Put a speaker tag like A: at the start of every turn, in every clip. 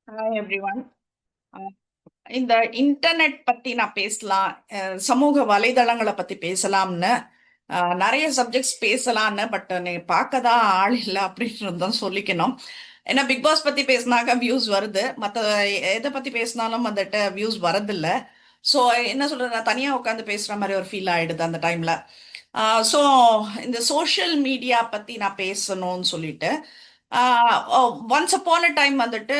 A: Hi everyone. இந்த internet பத்தி நான் பேசலாம், சமூக வலைதளங்களை பத்தி பேசலாம்னு நிறைய சப்ஜெக்ட்ஸ் பேசலாம்னு. பட் நீ பார்க்க தான் ஆள் இல்லை அப்படின்றது தான் சொல்லிக்கணும். ஏன்னா பிக் பாஸ் பத்தி பேசினாக்க வியூஸ் வருது, மற்ற எதை பத்தி பேசினாலும் வந்துட்டு வியூஸ் வரதில்ல. ஸோ என்ன சொல்றது, நான் தனியாக உட்காந்து பேசுற மாதிரி ஒரு ஃபீல் ஆயிடுது அந்த டைம்ல. ஸோ இந்த சோஷியல் மீடியா பத்தி நான் பேசணும்னு சொல்லிட்டு ஒன்ஸ் அப்பான் அ டைம் வந்துட்டு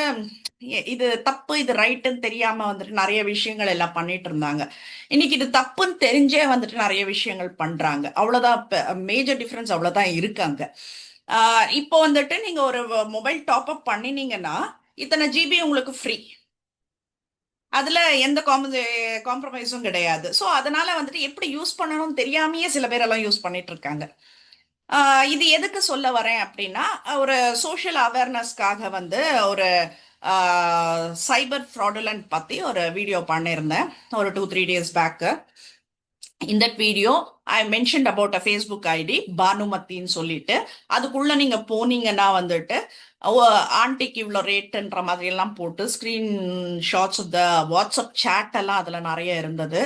A: இது தப்பு இது ரைட்டுன்னு தெரியாம வந்துட்டு நிறைய விஷயங்கள் எல்லாம் பண்ணிட்டு இருந்தாங்க. இன்னைக்கு இது தப்புன்னு தெரிஞ்சே வந்துட்டு நிறைய விஷயங்கள் பண்றாங்க. அவ்வளவுதான், மேஜர் டிஃபரன்ஸ் அவ்வளவுதான் இருக்காங்க. இப்போ வந்துட்டு நீங்க ஒரு மொபைல் டாப் அப் பண்ணினீங்கன்னா இத்தனை ஜிபி உங்களுக்கு ஃப்ரீ. அதுல எந்த காம்ப்ரமைஸும் கிடையாது. ஸோ அதனால வந்துட்டு எப்படி யூஸ் பண்ணணும்னு தெரியாமயே சில பேர் எல்லாம் யூஸ் பண்ணிட்டு இருக்காங்க. இது எதுக்கு சொல்ல வரேன் அப்படின்னா, ஒரு சோஷியல் அவேர்னஸ்க்காக வந்து ஒரு சைபர் ஃப்ராடுலண்ட் பத்தி ஒரு வீடியோ பண்ணியிருந்தேன் ஒரு 2-3 days பேக்கு. இந்த video I mentioned about a Facebook ID பானுமத்தின்னு சொல்லிட்டு, அதுக்குள்ள நீங்க போனீங்கன்னா வந்துட்டு ஆன்டிக்கு இவ்வளோ ரேட்டுன்ற மாதிரி எல்லாம் போட்டு screen shots of the WhatsApp chat எல்லாம் அதுல நிறைய இருந்தது.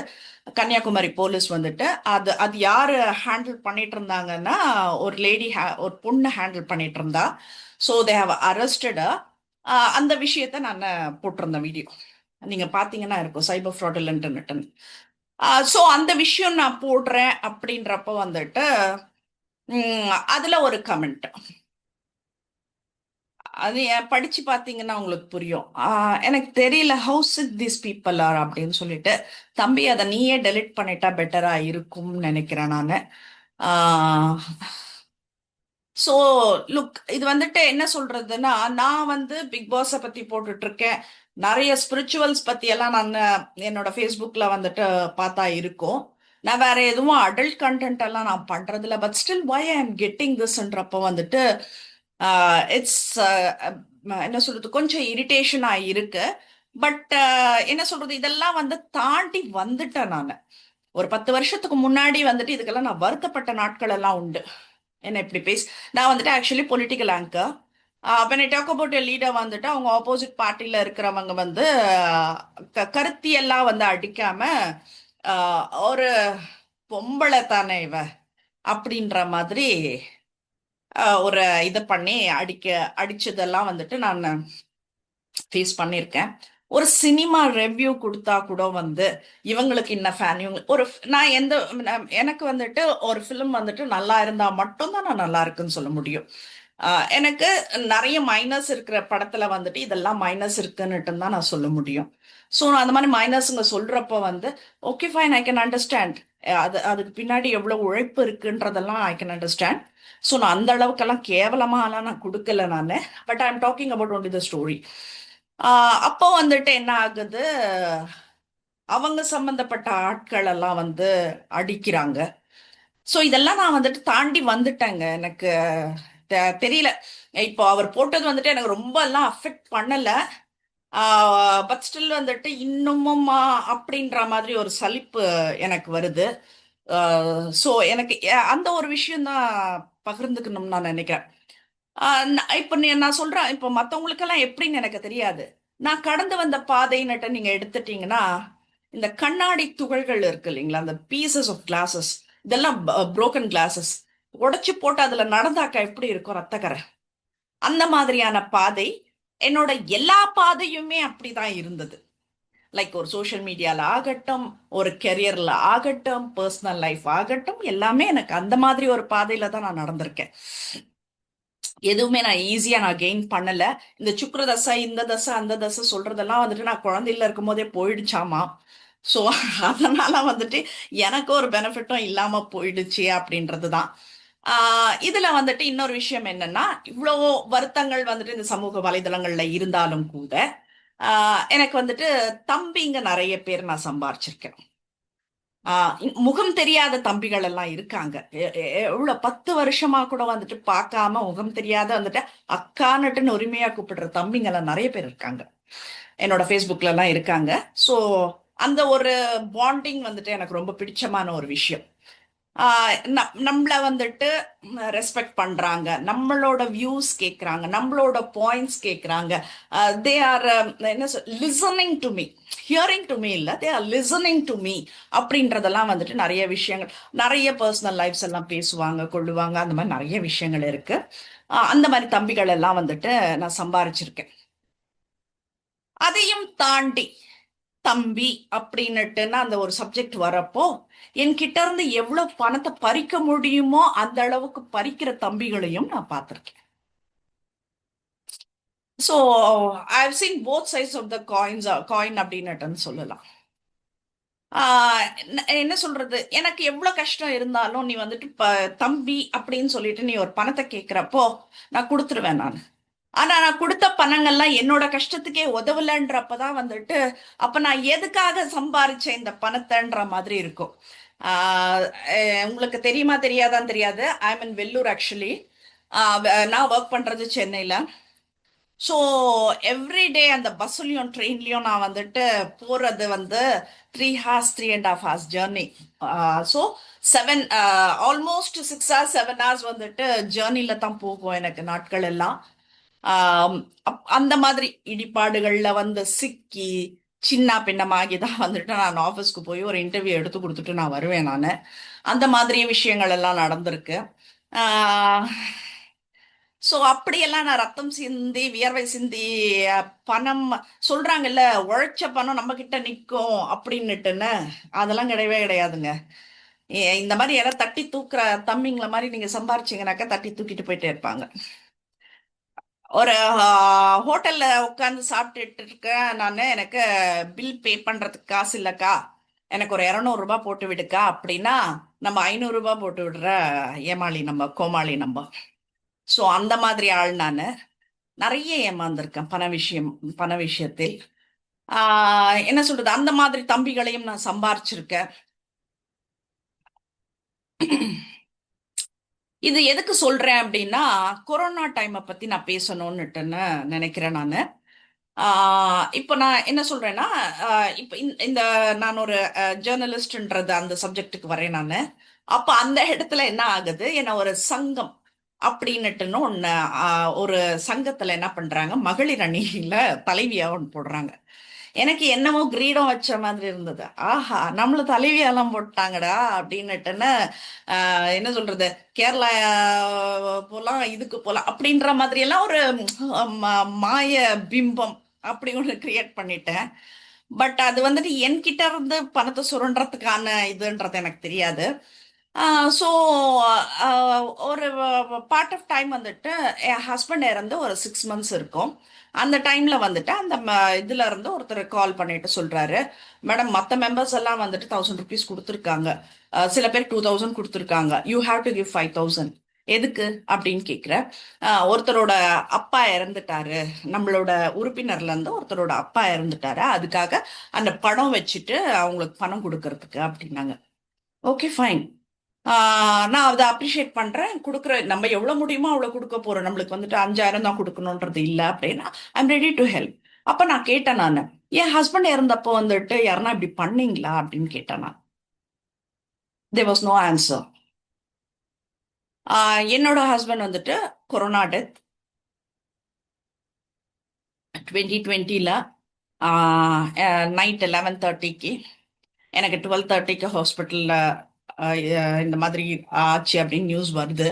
A: கன்னியாகுமரி போலீஸ் வந்துட்டு அது அது யாரு ஹேண்டில் பண்ணிட்டு இருந்தாங்கன்னா, ஒரு லேடி ஒரு பொண்ணு ஹேண்டில் பண்ணிட்டு இருந்தா. So they have arrested. அந்த விஷயத்த நான் போட்டிருந்தேன் வீடியோ. நீங்க பாத்தீங்கன்னா இருக்கும் சைபர் ஃப்ராடுலன்ட்னுட்டு. ஸோ அந்த விஷயம் நான் போடுறேன் அப்படின்றப்ப வந்துட்டு அதுல ஒரு கமெண்ட், அது படிச்சு பாத்தீங்கன்னா உங்களுக்கு புரியும். எனக்கு தெரியல how sick this people are அப்படின்னு சொல்லிட்டு. தம்பி அதை நீயே டெலிட் பண்ணிட்டா பெட்டரா இருக்கும்னு நினைக்கிறேன் நான். ஸோ லுக், இது வந்துட்டு என்ன சொல்றதுன்னா, நான் வந்து பிக் பாஸை பத்தி போட்டுட்டு இருக்கேன். நிறைய ஸ்பிரிச்சுவல்ஸ் பத்தி எல்லாம் நான் என்னோட ஃபேஸ்புக்ல வந்துட்டு பார்த்தா இருக்கும். நான் வேற எதுவும் அடல்ட் கண்டென்ட் எல்லாம் நான் பண்றது இல்லை. But still why I am getting திஸ்ன்றப்போ வந்துட்டு இட்ஸ் என்ன சொல்றது, கொஞ்சம் இரிட்டேஷனா இருக்கு. பட் என்ன சொல்றது, இதெல்லாம் வந்து தாண்டி வந்துட்டேன் நான். ஒரு 10 வருஷத்துக்கு முன்னாடி வந்துட்டு இதுக்கெல்லாம் நான் வருத்தப்பட்ட நாட்கள் எல்லாம் உண்டு. என்ன இப்படி பேசி, நான் வந்துட்டு actually political anchor. when I talk about a leader வந்துட்டு அவங்க ஆப்போசிட் பார்ட்டில இருக்கிறவங்க வந்து கருத்தியெல்லாம் வந்து அடிக்காம ஒரு பொம்பளை தானே இவ அப்படின்ற மாதிரி ஒரு இதை பண்ணி அடிச்சதெல்லாம் வந்துட்டு நான் ஃபேஸ் பண்ணியிருக்கேன். ஒரு சினிமா ரிவ்யூ கொடுத்தா கூட வந்து இவங்களுக்கு இன்ன ஃபேன், இவங்க ஒரு நான் எனக்கு வந்துட்டு ஒரு ஃபிலிம் வந்துட்டு நல்லா இருந்தா மட்டும்தான் நான் நல்லா இருக்குன்னு சொல்ல முடியும். எனக்கு நிறைய மைனஸ் இருக்கிற படத்துல வந்துட்டு இதெல்லாம் மைனஸ் இருக்குன்னுட்டு தான் நான் சொல்ல முடியும். ஸோ அந்த மாதிரி மைனஸ்ங்க சொல்றப்ப வந்து okay fine, I can understand. அதுக்கு பின்னாடி எவ்வளவு உழைப்பு இருக்குன்றதெல்லாம் ஐ கேன் அண்டர்ஸ்டாண்ட். ஸோ நான் அந்த அளவுக்கெல்லாம் கேவலமாலாம் நான் கொடுக்கல நான். But I am talking about only the story. அப்போ வந்துட்டு என்ன ஆகுது, அவங்க சம்பந்தப்பட்ட ஆட்கள் எல்லாம் வந்து அடிக்கிறாங்க. ஸோ இதெல்லாம் நான் வந்துட்டு தாண்டி வந்துட்டேங்க. எனக்கு தெரியல, இப்போ அவர் போட்டது வந்துட்டு எனக்கு ரொம்ப எல்லாம் அஃபெக்ட் பண்ணல. பட் ஸ்டில் வந்துட்டு இன்னுமும் அப்படின்ற மாதிரி ஒரு சலிப்பு எனக்கு வருது. ஸோ எனக்கு அந்த ஒரு விஷயம் தான் பகிர்ந்துக்கணும்னு நான் நினைக்கிறேன். இப்போ நான் சொல்றேன், இப்போ மற்றவங்களுக்கெல்லாம் எப்படின்னு எனக்கு தெரியாது. நான் கடந்து வந்த பாதைன்னுட்டு நீங்க எடுத்துட்டீங்கன்னா, இந்த கண்ணாடி துகள்கள் இருக்கு இல்லைங்களா, அந்த பீசஸ் ஆஃப் கிளாஸஸ், இதெல்லாம் புரோக்கன் கிளாஸஸ் உடைச்சு போட்டு அதுல நடந்தாக்கா எப்படி இருக்கும் ரத்தக்கரை, அந்த மாதிரியான பாதை. என்னோட எல்லா பாதையுமே அப்படிதான் இருந்தது. லைக் ஒரு சோஷியல் மீடியால ஆகட்டும், ஒரு கெரியர்ல ஆகட்டும், பர்சனல் லைஃப் ஆகட்டும், எல்லாமே எனக்கு அந்த மாதிரி ஒரு பாதையில தான் நான் நடந்திருக்கேன். எதுவுமே நான் ஈஸியா நான் கெயின் பண்ணல. இந்த சுக்ர தசை, இந்த தசை, அந்த தசை சொல்றதெல்லாம் வந்துட்டு நான் குழந்தையில இருக்கும் போதே போயிடுச்சாமா. ஸோ அதனால வந்துட்டு எனக்கு ஒரு பெனிஃபிட்டும் இல்லாம போயிடுச்சு அப்படின்றதுதான். இதுல வந்துட்டு இன்னொரு விஷயம் என்னன்னா, இவ்வளோ வருத்தங்கள் வந்துட்டு இந்த சமூக வலைதளங்கள்ல இருந்தாலும் கூட எனக்கு வந்துட்டு தம்பிங்க நிறைய பேர் நான் சம்பாரிச்சிருக்கேன். முகம் தெரியாத தம்பிகள் எல்லாம் இருக்காங்க. எவ்வளவு 10 வருஷமா கூட வந்துட்டு பார்க்காம முகம் தெரியாத வந்துட்டு அக்கான்னுட்டுன்னு உரிமையா கூப்பிடுற தம்பிங்க எல்லாம் நிறைய பேர் இருக்காங்க. என்னோட ஃபேஸ்புக்ல எல்லாம் இருக்காங்க. ஸோ அந்த ஒரு பாண்டிங் வந்துட்டு எனக்கு ரொம்ப பிடிச்சமான ஒரு விஷயம். நம்மள வந்துட்டு ரெஸ்பெக்ட் பண்றாங்க, நம்மளோட வியூஸ் கேட்குறாங்க, நம்மளோட பாயிண்ட்ஸ் கேட்குறாங்க. தே ஆர் என்ன listening to me, hearing to me இல்லை, they are listening to me. அப்படின்றதெல்லாம் வந்துட்டு நிறைய விஷயங்கள், நிறைய பர்சனல் லைஃப்ஸ் எல்லாம் பேசுவாங்க கொள்ளுவாங்க, அந்த மாதிரி நிறைய விஷயங்கள் இருக்கு. அந்த மாதிரி தம்பிகள் எல்லாம் வந்துட்டு நான் சம்பாரிச்சிருக்கேன். அதையும் தாண்டி தம்பி அப்படின்னுட்டுன்னா அந்த ஒரு சப்ஜெக்ட் வரப்போ என்கிட்ட இருந்து எவ்வளவு பணத்தை பறிக்க முடியுமோ அந்த அளவுக்கு பறிக்கிற தம்பிகளையும் நான் பார்த்திருக்கேன். So I have seen both sides of the coin அப்படின்னுட்டுன்னு சொல்லலாம். என்ன சொல்றது, எனக்கு எவ்வளவு கஷ்டம் இருந்தாலும் நீ வந்துட்டு தம்பி அப்படின்னு சொல்லிட்டு நீ ஒரு பணத்தை கேட்கிறப்போ நான் கொடுத்துருவேன் நான். ஆனா நான் கொடுத்த பணங்கள்லாம் என்னோட கஷ்டத்துக்கே உதவலன்றப்பதான் வந்துட்டு அப்ப நான் எதுக்காக சம்பாரிச்சேன் இந்த பணத்தைன்ற மாதிரி இருக்கும். உங்களுக்கு தெரியுமா தெரியாதான்னு தெரியாது, ஐ மீன் வெள்ளூர் ஆக்சுவலி. நான் ஒர்க் பண்றது சென்னையில. ஸோ எவ்ரிடே அந்த பஸ்ஸுலையும் ட்ரெயின்லையும் நான் வந்துட்டு போறது வந்து 3 hours 3.5 hours journey. So 7 almost 6 hours 7 hours வந்துட்டு ஜேர்னில தான் போகும் எனக்கு நாட்கள் எல்லாம். அந்த மாதிரி இடிபாடுகள்ல வந்து சிக்கி சின்ன பின்னமாகி தான் வந்துட்டு நான் ஆஃபீஸ்க்கு போய் ஒரு இன்டர்வியூ எடுத்து கொடுத்துட்டு நான் வருவேன் நான். அந்த மாதிரி விஷயங்கள் எல்லாம் நடந்திருக்கு. ஸோ அப்படியெல்லாம் நான் ரத்தம் சிந்தி வியர்வை சிந்தி பணம் சொல்றாங்கல்ல, உழைச்ச பணம் நம்ம கிட்ட நிற்கும் அப்படின்னுட்டுன்னு, அதெல்லாம் கிடையவே கிடையாதுங்க. இந்த மாதிரி யாராவது தட்டி தூக்குற தம்பிங்கள மாதிரி நீங்க சம்பாரிச்சீங்கன்னாக்கா தட்டி தூக்கிட்டு போயிட்டே இருப்பாங்க. ஒரு ஹோட்டல்ல உட்காந்து சாப்பிட்டுட்டு இருக்கேன் நான், எனக்கு பில் பே பண்றதுக்கு காசு இல்லக்கா, எனக்கு ஒரு 200 ரூபாய் போட்டு விடுக்கா அப்படின்னா நம்ம 500 ரூபாய் போட்டு விடுற ஏமாளி நம்ம, கோமாளி நம்ம. ஸோ அந்த மாதிரி ஆள் நான். நிறைய ஏமாந்திருக்கேன் பண விஷயத்தில். என்ன சொல்றது, அந்த மாதிரி தம்பிகளையும் நான் சம்பாரிச்சிருக்கேன். இது எதுக்கு சொல்றேன் அப்படின்னா, கொரோனா டைமை பத்தி நான் பேசணும்னுட்டுன்னு நினைக்கிறேன் நான். இப்போ நான் என்ன சொல்றேன்னா, இப்போ இந்த நான் ஒரு ஜேர்னலிஸ்ட்ன்றது அந்த சப்ஜெக்டுக்கு வரேன் நான். அப்ப அந்த இடத்துல என்ன ஆகுது, என்ன ஒரு சங்கம் அப்படின்னுட்டுன்னு ஒண்ணு, ஒரு சங்கத்துல என்ன பண்றாங்க, மகளிர் அணியில தலைவியா ஒன்று போடுறாங்க. எனக்கு என்னமோ கிரீடம் வச்ச மாதிரி இருந்தது. ஆஹா, நம்மள தலைவியெல்லாம் போட்டாங்கடா அப்படின்னுட்டுன்னு. என்ன சொல்றது, கேரளா போலாம், இதுக்கு போலாம் அப்படின்ற மாதிரி எல்லாம் ஒரு மாய பிம்பம் அப்படி ஒன்று கிரியேட் பண்ணிட்டேன். பட் அது வந்துட்டு என்கிட்ட இருந்து பணத்தை சுரண்டுறதுக்கான இதுன்றது எனக்கு தெரியாது. ஸோ ஒரு பார்ட் ஆஃப் டைம் வந்துட்டு என் ஹஸ்பண்ட் இறந்து ஒரு 6 months இருக்கும். அந்த டைம்ல வந்துட்டு அந்த இதுல இருந்து ஒருத்தர் கால் பண்ணிட்டு சொல்றாரு, மேடம் மற்ற மெம்பர்ஸ் எல்லாம் வந்துட்டு 1000 rupees கொடுத்துருக்காங்க, சில பேர் 2000 கொடுத்துருக்காங்க, யூ ஹாவ் டு கிவ் 5000. எதுக்கு அப்படின்னு கேக்குற. ஒருத்தரோட அப்பா இறந்துட்டாரு, நம்மளோட உறுப்பினர்ல இருந்து ஒருத்தரோட அப்பா இறந்துட்டாரு, அதுக்காக அந்த பணம் வச்சுட்டு அவங்களுக்கு பணம் கொடுக்கறதுக்கு அப்படின்னாங்க. Okay fine. நான் அதை அப்ரிஷியேட் பண்றேன், கொடுக்குற நம்ம எவ்வளவு முடியுமோ அவ்வளவு கொடுக்க போறோம், நம்மளுக்கு வந்துட்டு 5000 தான் கொடுக்கணும்ன்றது இல்லை அப்படின்னா ஐம் ரெடி டு ஹெல்ப். அப்ப நான் கேட்டேன் நான், என் ஹஸ்பண்ட் இறந்தப்போ வந்துட்டு யாருன்னா இப்படி பண்ணீங்களா அப்படின்னு கேட்டேன் நான். There was no answer. என்னோட ஹஸ்பண்ட் வந்துட்டு கொரோனா டெத் 2020ல நைட் 11:30க்கு, எனக்கு 12:30க்கு ஹாஸ்பிட்டல்ல இந்த மாதிரி ஆச்சு அப்படின்னு நியூஸ் வருது.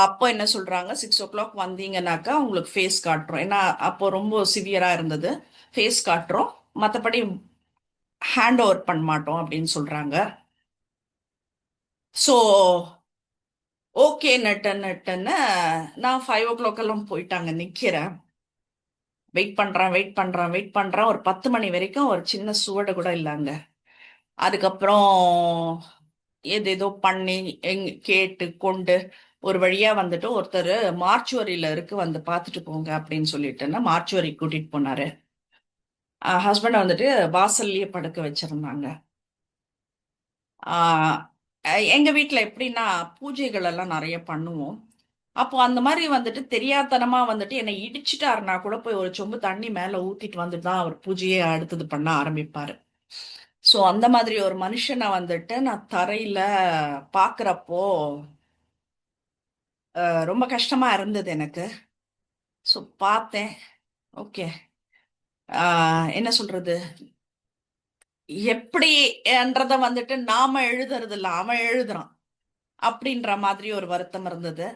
A: அப்போ என்ன சொல்றாங்க, 6 o'clock வந்தீங்கன்னாக்கா உங்களுக்கு ஃபேஸ் காட்டுறோம், ஏன்னா அப்போ ரொம்ப சிவியரா இருந்தது, ஃபேஸ் காட்டுறோம், மற்றபடி ஹேண்ட் ஓவர் பண்ண மாட்டோம் அப்படின்னு சொல்றாங்க. ஸோ ஓகே நட்டுன்னு நான் 5 o'clock எல்லாம் போயிட்டாங்க நிக்கிறேன். வெயிட் பண்றேன் ஒரு 10 மணி வரைக்கும் ஒரு சின்ன சுவடு கூட இல்லைங்க. அதுக்கப்புறம் ஏதேதோ பண்ணி கேட்டு கொண்டு ஒரு வழியா வந்துட்டு ஒருத்தர் மார்ச்சுவரியில இருக்கு, வந்து பார்த்துட்டு போங்க அப்படின்னு சொல்லிட்டுன்னா மார்ச்சுவரி கூட்டிட்டு போனாரு. ஹஸ்பண்ட் வந்துட்டு வாசல்லயே படுக்க வச்சிருந்தாங்க. ஆஹ் எங்க வீட்டுல எப்படின்னா பூஜைகள் எல்லாம் நிறைய பண்ணுவோம். அப்போ அந்த மாதிரி வந்துட்டு தெரியாதனமா வந்துட்டு என்னை இடிச்சிட்டாருன்னா கூட போய் ஒரு சொம்பு தண்ணி மேல ஊத்திட்டு வந்துட்டு தான் அவர் பூஜையை அடுத்தது பண்ண ஆரம்பிப்பாரு. ஸோ அந்த மாதிரி ஒரு மனுஷனை வந்துட்டு நான் தரையில பார்க்குறப்போ ரொம்ப கஷ்டமா இருந்தது எனக்கு. ஸோ பார்த்தேன். ஓகே. என்ன சொல்றது, எப்படின்றத வந்துட்டு நாம எழுதுறது இல்ல, அவன் எழுதுறான் அப்படின்ற மாதிரி ஒரு வருத்தம் இருந்தது.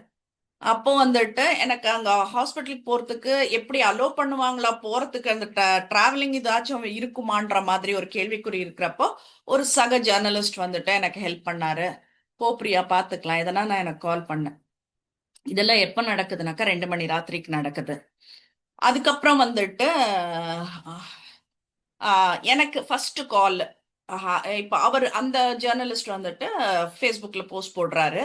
A: அப்போ வந்துட்டு எனக்கு அங்க ஹாஸ்பிட்டலுக்கு போறதுக்கு எப்படி அலோ பண்ணுவாங்களா, போறதுக்கு அந்த டிராவலிங் ஏதாச்சும் இருக்குமான்ற மாதிரி ஒரு கேள்விக்குறி இருக்கிறப்போ ஒரு சக ஜேர்னலிஸ்ட் வந்துட்டு எனக்கு ஹெல்ப் பண்ணாரு. போ பிரியா பாத்துக்கலாம், இதெல்லாம் நான் எனக்கு கால் பண்ணேன். இதெல்லாம் எப்ப நடக்குதுனாக்கா 2 மணி ராத்திரிக்கு நடக்குது. அதுக்கப்புறம் வந்துட்டு எனக்கு ஃபர்ஸ்ட் கால். இப்ப அவர் அந்த ஜேர்னலிஸ்ட் வந்துட்டு ஃபேஸ்புக்ல போஸ்ட் போடுறாரு.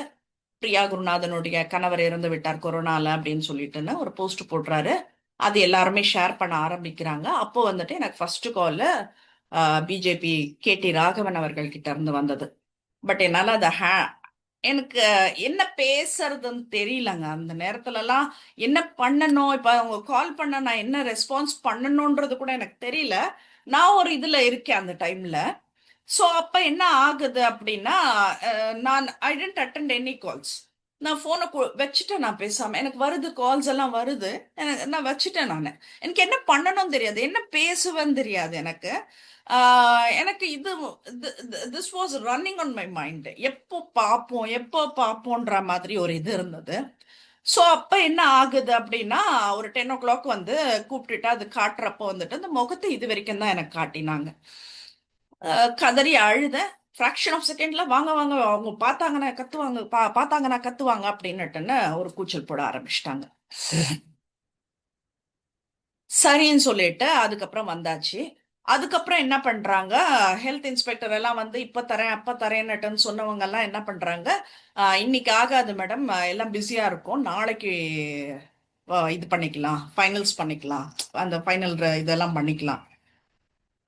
A: பிரியா குருநாதனுடைய கணவர் இறந்து விட்டார் கொரோனால அப்படின்னு சொல்லிட்டுன்னு ஒரு போஸ்ட் போடுறாரு. அது எல்லாருமே ஷேர் பண்ண ஆரம்பிக்கிறாங்க. அப்போ வந்துட்டு எனக்கு ஃபர்ஸ்ட் கால் பிஜேபி கேடி ராகவன் அவர்கள் கிட்ட இருந்து வந்தது. பட் என்னால எனக்கு என்ன பேசுறதுன்னு தெரியலங்க அந்த நேரத்துலலாம். என்ன பண்ணணும், இப்ப அவங்க கால் பண்ண நான் என்ன ரெஸ்பான்ஸ் பண்ணணும்ன்றது கூட எனக்கு தெரியல. நான் ஒரு இதுல இருக்கேன் அந்த டைம்ல. ஸோ அப்ப என்ன ஆகுது அப்படின்னா, நான் ஐ டென்ட் அட்டெண்ட் எனி கால்ஸ். நான் ஃபோனை வச்சுட்டேன். நான் பேசாம எனக்கு வருது, கால்ஸ் எல்லாம் வருது. நான் வச்சுட்டேன். நான் எனக்கு என்ன பண்ணணும் தெரியாது, என்ன பேசுவேன்னு தெரியாது எனக்கு. எனக்கு இது this was running on my mind. எப்போ பார்ப்போம் எப்போ பார்ப்போன்ற மாதிரி ஒரு இது இருந்தது. ஸோ அப்ப என்ன ஆகுது அப்படின்னா, ஒரு 10 o'clock வந்து கூப்பிட்டுட்டு அது காட்டுறப்போ வந்துட்டு அந்த முகத்தை இது வரைக்கும் தான் எனக்கு காட்டினாங்க. கதறி அழுத. ஃப்ராக்ஷன் ஆஃப் செகண்ட்ல வாங்க வாங்க அவங்க பார்த்தாங்கன்னா கத்துவாங்க, பார்த்தாங்கன்னா கத்துவாங்க அப்படின்னுட்டுன்னு ஒரு கூச்சல் போட ஆரம்பிச்சிட்டாங்க. சரின்னு சொல்லிட்டு அதுக்கப்புறம் வந்தாச்சு. அதுக்கப்புறம் என்ன பண்றாங்க, ஹெல்த் இன்ஸ்பெக்டர் எல்லாம் வந்து இப்ப தரேன் அப்ப தரேன்னுட்டுன்னு சொன்னவங்க எல்லாம் என்ன பண்றாங்க, இன்னைக்கு ஆகாது மேடம், எல்லாம் பிஸியா இருக்கும், நாளைக்கு இது பண்ணிக்கலாம், ஃபைனல்ஸ் பண்ணிக்கலாம், அந்த ஃபைனல் இதெல்லாம் பண்ணிக்கலாம்.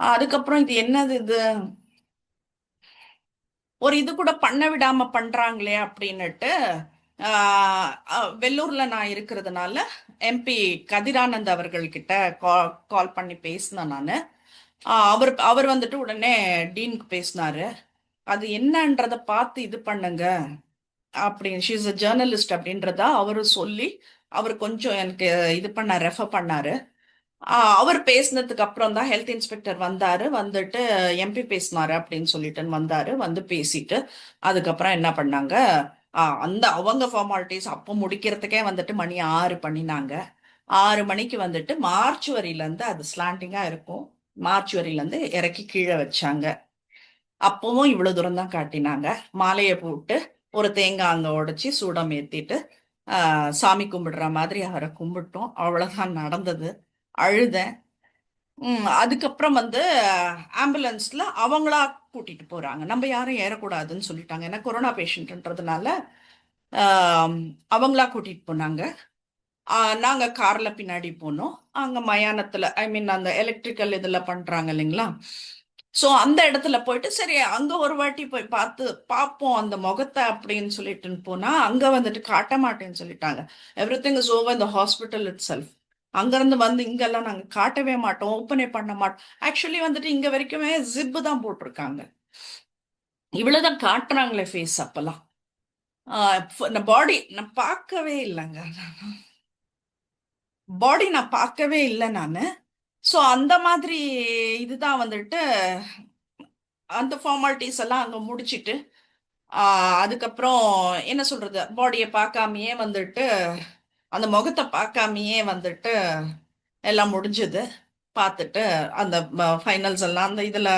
A: அதுக்கப்புறம் இது என்னது இது, ஒரு இது கூட பண்ண விடாம பண்றாங்களே அப்படின்னுட்டு வெள்ளூர்ல நான் இருக்கிறதுனால எம்பி கதிரானந்த் அவர்கள்கிட்ட கால் பண்ணி பேசினேன் நான். அவர் அவர் வந்துட்டு உடனே டீனுக்கு பேசினாரு. அது என்னன்றத பார்த்து இது பண்ணுங்க அப்படின்னு, ஷீஸ் அ ஜேர்னலிஸ்ட் அப்படின்றதா அவரு சொல்லி அவர் கொஞ்சம் எனக்கு இது பண்ண ரெஃபர் பண்ணாரு. அவர் பேசினதுக்கு அப்புறம் தான் ஹெல்த் இன்ஸ்பெக்டர் வந்தாரு. வந்துட்டு எம்பி பேசினாரு அப்படின்னு சொல்லிட்டு வந்தாரு. வந்து பேசிட்டு அதுக்கப்புறம் என்ன பண்ணாங்க, அந்த அவங்க ஃபார்மாலிட்டிஸ் அப்போ முடிக்கிறதுக்கே வந்துட்டு மணி 6 பண்ணினாங்க. 6 மணிக்கு வந்துட்டு மார்ச்சுவரியில இருந்து, அது ஸ்லாண்டிங்கா இருக்கும், மார்ச்சுவரியில இருந்து இறக்கி கீழே வச்சாங்க. அப்பவும் இவ்வளவு தூரம் தான் காட்டினாங்க. மாலையை போட்டு ஒரு தேங்காய் அங்க உடைச்சி சூடம் ஏத்திட்டு சாமி கும்பிடுற மாதிரி அவரை கும்பிட்டோம். அவ்வளவுதான் நடந்தது. அழுதேன். அதுக்கப்புறம் வந்து ஆம்புலன்ஸ்ல அவங்களா கூட்டிட்டு போறாங்க. நம்ம யாரும் ஏறக்கூடாதுன்னு சொல்லிட்டாங்க, ஏன்னா கொரோனா பேஷண்ட்ன்றதுனால அவங்களா கூட்டிட்டு போனாங்க. நாங்க கார்ல பின்னாடி போனோம். அங்க மயானத்துல, ஐ மீன் அந்த எலக்ட்ரிக்கல் இதுல பண்றாங்க இல்லைங்களா, சோ அந்த இடத்துல போயிட்டு சரி அங்க ஒரு வாட்டி போய் பார்த்து பார்ப்போம் அந்த முகத்தை அப்படின்னு சொல்லிட்டு போனா அங்க வந்துட்டு காட்ட மாட்டேன்னு சொல்லிட்டாங்க. எவ்ரி திங் இஸ் ஓவர் இந்த ஹாஸ்பிட்டல் இட் செல்ஃப். அங்கிருந்து வந்து இங்கெல்லாம் நாங்க காட்டவே மாட்டோம், ஓப்பனே பண்ண மாட்டோம். ஆக்சுவலி வந்துட்டு இங்க வரைக்குமே ஜிப்பு தான் போட்டிருக்காங்க. இவ்வளவுதான் காட்டுறாங்களே ஃபேஸ் அப்பெல்லாம். பாடி நான் பார்க்கவே இல்லைங்க. பாடி நான் பார்க்கவே இல்லை நானு. ஸோ அந்த மாதிரி இதுதான் வந்துட்டு. அந்த ஃபார்மாலிட்டிஸ் எல்லாம் அங்கே முடிச்சிட்டு அதுக்கப்புறம் என்ன சொல்றது, பாடியை பார்க்காமயே வந்துட்டு அந்த முகத்தை பார்க்காமயே வந்துட்டு எல்லாம் முடிஞ்சது. பார்த்துட்டு அந்த ஃபைனல்ஸ் எல்லாம் அந்த இதில்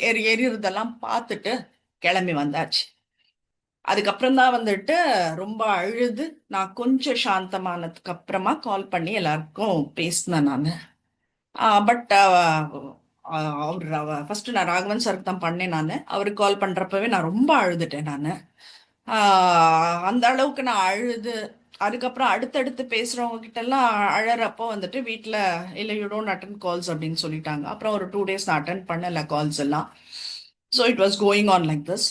A: எரியறதெல்லாம் பார்த்துட்டு கிளம்பி வந்தாச்சு. அதுக்கப்புறம் தான் வந்துட்டு ரொம்ப அழுது நான் கொஞ்சம் சாந்தமானதுக்கு அப்புறமா கால் பண்ணி எல்லாருக்கும் பேசினேன் நான். பட் அவர் ஃபர்ஸ்ட் நான் ராகவன் சாருக்கு தான் பண்ணேன். நான் அவருக்கு கால் பண்றப்பவே நான் ரொம்ப அழுதுட்டேன் நான். அந்த அளவுக்கு நான் அழுது அதுக்கப்புறம் அடுத்தடுத்து பேசுறவங்க கிட்ட எல்லாம் அழறப்போ வந்துட்டு வீட்டில் இல்லை யூ டோன்ட் அட்டன் கால்ஸ் அப்படின்னு சொல்லிட்டாங்க. அப்புறம் ஒரு 2 days நான் அட்டன் பண்ணல கால்ஸ் எல்லாம். So it was going on like this.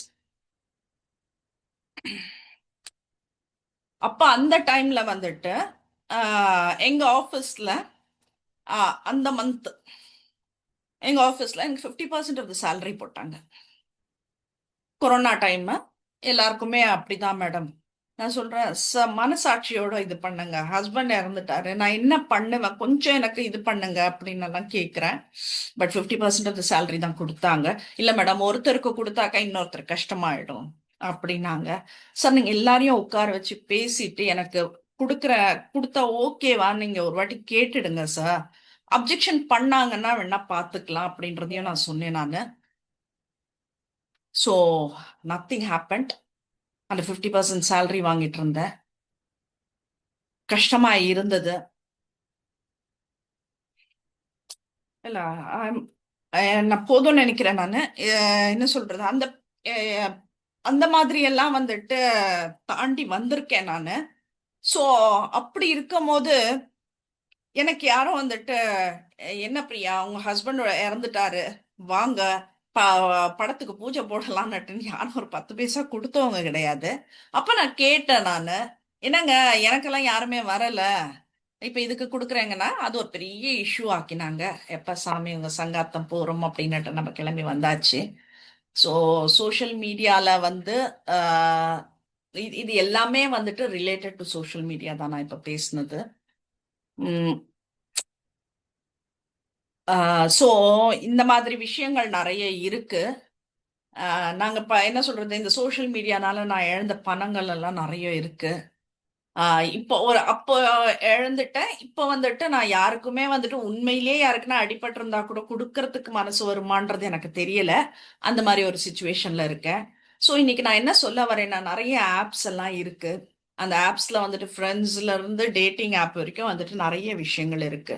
A: அப்ப அந்த டைம்ல வந்துட்டு எங்க ஆபீஸ்ல அந்த மந்த் எங்க ஆஃபீஸ்ல எனக்கு 50% ஆஃப் த சேலரி போட்டாங்க. கொரோனா டைம் எல்லாருக்குமே அப்படிதான் மேடம். நான் சொல்றேன், மனசாட்சியோட இது பண்ணுங்க. ஹஸ்பண்ட் இறந்துட்டாரு, நான் என்ன பண்ணுவேன், கொஞ்சம் எனக்கு இது பண்ணுங்க அப்படின்னு எல்லாம் கேட்கிறேன். பட் 50% ஆஃப் த சேலரி தான் கொடுத்தாங்க. இல்ல மேடம், ஒருத்தருக்கு கொடுத்தாக்கா இன்னொருத்தர் கஷ்டமாயிடும் அப்படின்னாங்க. சார், நீங்க எல்லாரையும் உட்கார வச்சு பேசிட்டு எனக்கு கொடுக்குற கொடுத்தா ஓகேவா நீங்க ஒரு வாட்டி கேட்டுடுங்க சார். அப்ஜெக்ஷன் பண்ணாங்கன்னா வேணா பாத்துக்கலாம் அப்படின்றதையும் நான் சொன்னேன் நானு. So nothing happened. அந்த 50% சேலரி வாங்கிட்டு இருந்தேன். கஷ்டமா இருந்தது. இல்ல, I'm- நான் போதும்னு நினைக்கிறேன் நானு. என்ன சொல்றது, அந்த அஹ், அந்த மாதிரி எல்லாம் வந்துட்டு தாண்டி வந்திருக்கேன் நானு. சோ அப்படி இருக்கும்போது எனக்கு யாரும் வந்துட்டு, என்ன பிரியா, உங்க ஹஸ்பண்ட் இறந்துட்டாரு, வாங்க படத்துக்கு பூஜை போடலாம்னுட்டு யாரும் ஒரு 10 பைசா கொடுத்தவங்க கிடையாது. அப்ப நான் கேட்டேன் நானு, என்னங்க, எனக்கெல்லாம் யாருமே வரல, இப்ப இதுக்கு கொடுக்குறேங்கன்னா அது ஒரு பெரிய இஷ்யூ ஆக்கினாங்க. எப்ப சாமி உங்க சங்காத்தம் போறோம் அப்படின்னுட்டு நம்ம கிளம்பி வந்தாச்சு. ஸோ சோஷியல் மீடியால வந்து ஆஹ், இது எல்லாமே வந்துட்டு ரிலேட்டட் டு சோஷியல் மீடியா தான் நான் இப்ப பேசுனது. ஸோ இந்த மாதிரி விஷயங்கள் நிறைய இருக்கு. நாங்க இப்ப என்ன சொல்றது, இந்த சோஷியல் மீடியானால நான் இழந்த பணங்கள் எல்லாம் நிறைய இருக்கு. இப்போ அப்போ இழந்துட்டேன். இப்போ வந்துட்டு நான் யாருக்குமே வந்துட்டு உண்மையிலேயே யாருக்குன்னா அடிபட்டு இருந்தா கூட கொடுக்கறதுக்கு மனசு வருமான்றது எனக்கு தெரியல. அந்த மாதிரி ஒரு சுச்சுவேஷன்ல இருக்கேன். ஸோ இன்னைக்கு நான் என்ன சொல்ல வரேன்னா, நிறைய ஆப்ஸ் எல்லாம் இருக்கு. அந்த ஆப்ஸ்ல வந்துட்டு ஃப்ரெண்ட்ஸ்ல இருந்து டேட்டிங் ஆப் வரைக்கும் வந்துட்டு நிறைய விஷயங்கள் இருக்கு.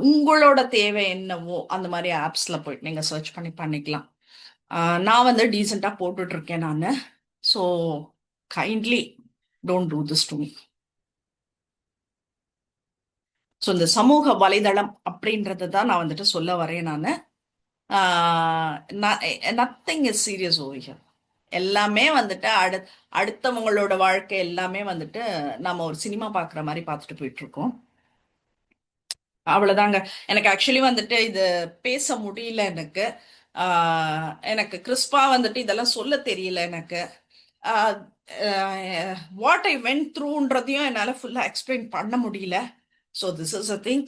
A: உங்களோட தேவை என்னவோ அந்த மாதிரி ஆப்ஸ்ல போயிட்டு நீங்க சர்ச் பண்ணி பண்ணிக்கலாம். நான் வந்து டீசெண்டா போட்டுட்டு இருக்கேன் நான். So kindly don't do this to me. So இந்த சமூக வலைதளம் அப்படின்றது தான் நான் வந்துட்டு சொல்ல வரேன் நான். Nothing is serious over. எல்லாமே வந்துட்டு அடுத்தவங்களோட வாழ்க்கை எல்லாமே வந்துட்டு நம்ம ஒரு சினிமா பார்க்குற மாதிரி பார்த்துட்டு போயிட்டு இருக்கோம். அவ்வளவுதாங்க. எனக்கு ஆக்சுவலி வந்துட்டு இது பேச முடியல எனக்கு. எனக்கு கிறிஸ்பா வந்துட்டு இதெல்லாம் சொல்ல தெரியல எனக்கு. வாட் ஐ வென்ட் த்ரூன்றதையும் என்னால் ஃபுல்லாக எக்ஸ்பிளைன் பண்ண முடியல. So this is a thing.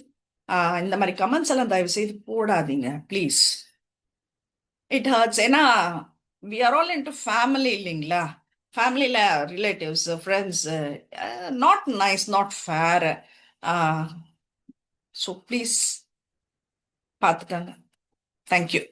A: இந்த மாதிரி கமெண்ட்ஸ் எல்லாம் தயவு செய்து போடாதீங்க ப்ளீஸ். It hurts. ஏன்னா we are all into family இல்லைங்களா? ஃபேமிலியில் relatives friends, not nice, not fair. So please பார்த்துக்கங்க. தேங்க்யூ.